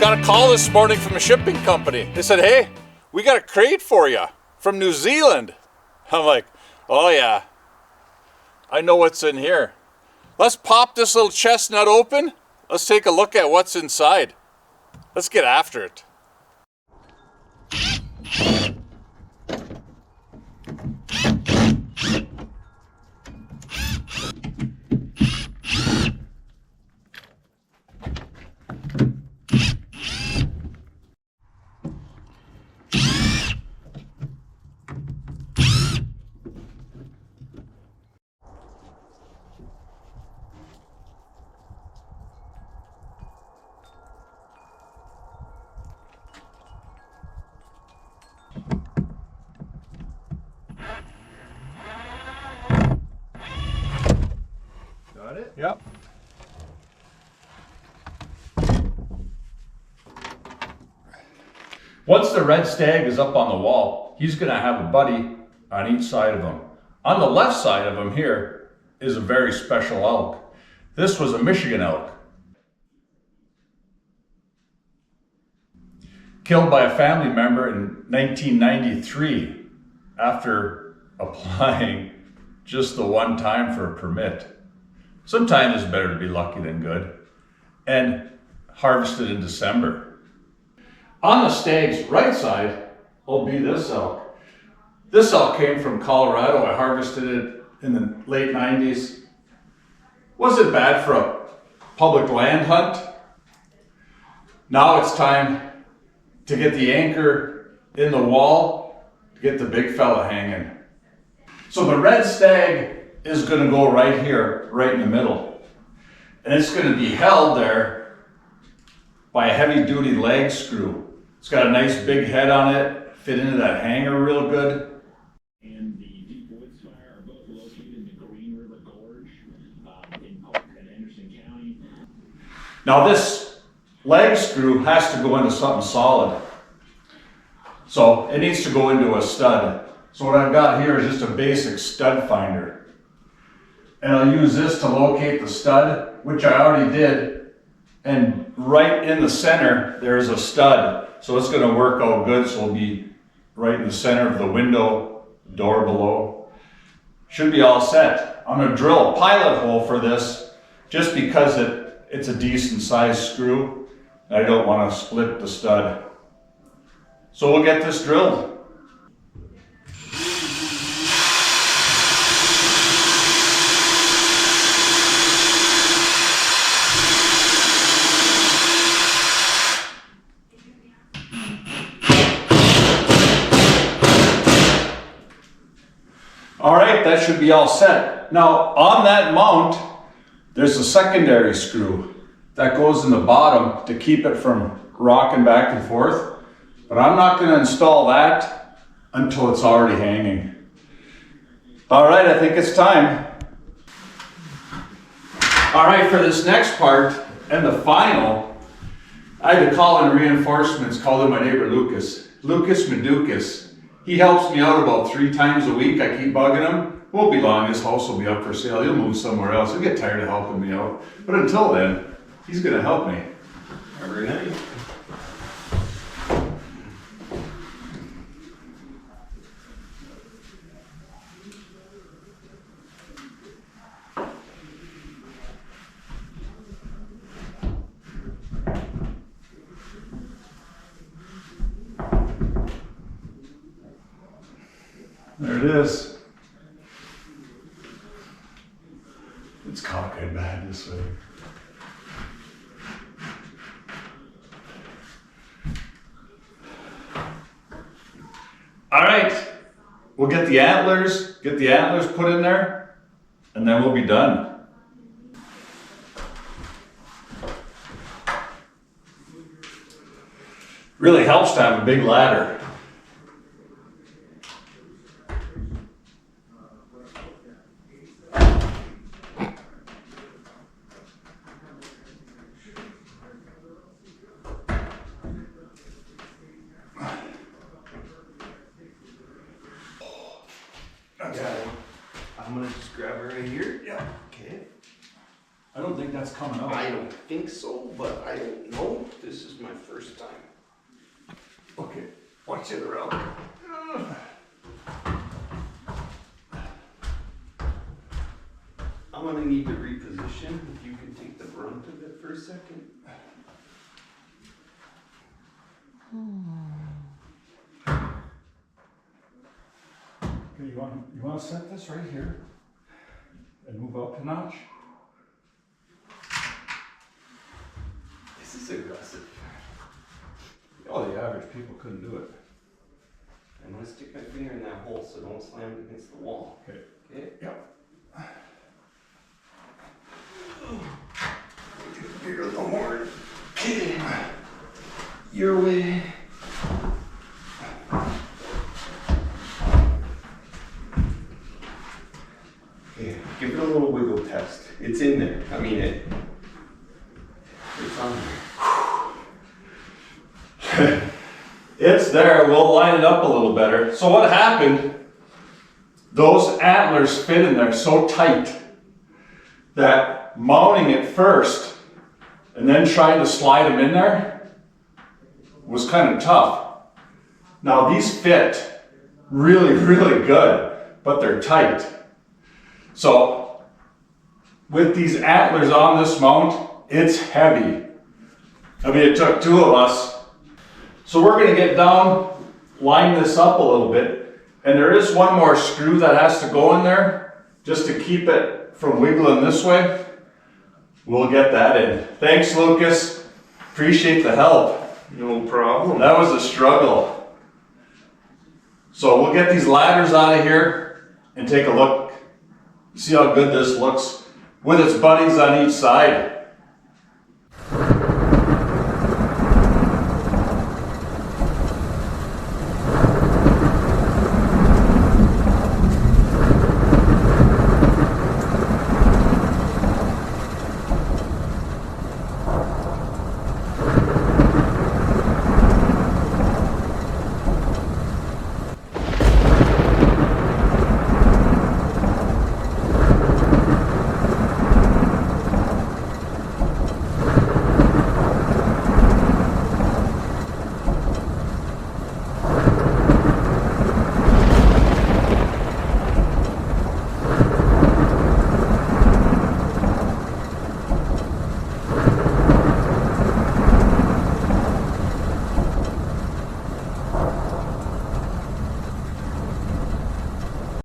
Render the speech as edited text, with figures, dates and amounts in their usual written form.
Got a call this morning from a shipping company. They said, hey, we got a crate for you from New Zealand. I'm like, oh yeah, I know what's in here. Let's pop this little chestnut open. Let's take a look at what's inside. Let's get after it. Got it? Yep. Once the red stag is up on the wall, he's going to have a buddy on each side of him. On the left side of him here is a very special elk. This was a Michigan elk. Killed by a family member in 1993 after applying just the one time for a permit. Sometimes it's better to be lucky than good. And harvested in December. On the stag's right side will be this elk. This elk came from Colorado. I harvested it in the late 90s. Wasn't bad for a public land hunt. Now it's time to get the anchor in the wall to get the big fella hanging. So the red stag is going to go right here, right in the middle. And it's going to be held there by a heavy duty leg screw. It's got a nice big head on it, fit into that hanger real good. And the Deep Woods Fire are both located in the Green River Gorge in Polk and Anderson County. Now this leg screw has to go into something solid. So it needs to go into a stud. So what I've got here is just a basic stud finder. And I'll use this to locate the stud, which I already did. And right in the center, there's a stud. So it's going to work out good. So it'll be right in the center of the window, door below. Should be all set. I'm going to drill a pilot hole for this just because it's a decent sized screw. I don't want to split the stud. So we'll get this drilled. All right, that should be all set. Now, on that mount, there's a secondary screw that goes in the bottom to keep it from rocking back and forth. But I'm not going to install that until it's already hanging. All right, I think it's time. All right, for this next part and the final, I had to call in reinforcements, called in my neighbor Lucas. Lucas Meducas. He helps me out about 3 times a week. I keep bugging him. Won't be long, his house will be up for sale. He'll move somewhere else. He'll get tired of helping me out. But until then, he's gonna help me. Every night. There it is. It's cockeyed bad this way. All right, we'll get the antlers put in there, and then we'll be done. Really helps to have a big ladder. I'm gonna just grab her right here. Yeah. Okay. I don't think that's coming out. I don't think so, but I don't know. This is my first watch it around. I'm gonna need to reposition. If you can take the brunt of it for a second. Okay, you want to set this right here and move up a notch? This is aggressive. Oh, the average people couldn't do it. I'm gonna stick my finger in that hole so don't slam it against the wall. Okay. Okay? Yep. Bigger the horn. Okay. Your way. Okay, give it a little wiggle test. It's in there. I mean it. It's on there. It's there. We'll line it up a little better. So what happened, those antlers fit in there so tight that mounting it first and then trying to slide them in there was kind of tough. Now these fit really, really good, but they're tight. So with these antlers on this mount, it's heavy. I mean, it took two of us. So we're gonna get down, line this up a little bit, and there is one more screw that has to go in there just to keep it from wiggling this way. We'll get that in. Thanks, Lucas. Appreciate the help. No problem. That was a struggle. So we'll get these ladders out of here and take a look. See how good this looks with its buddies on each side.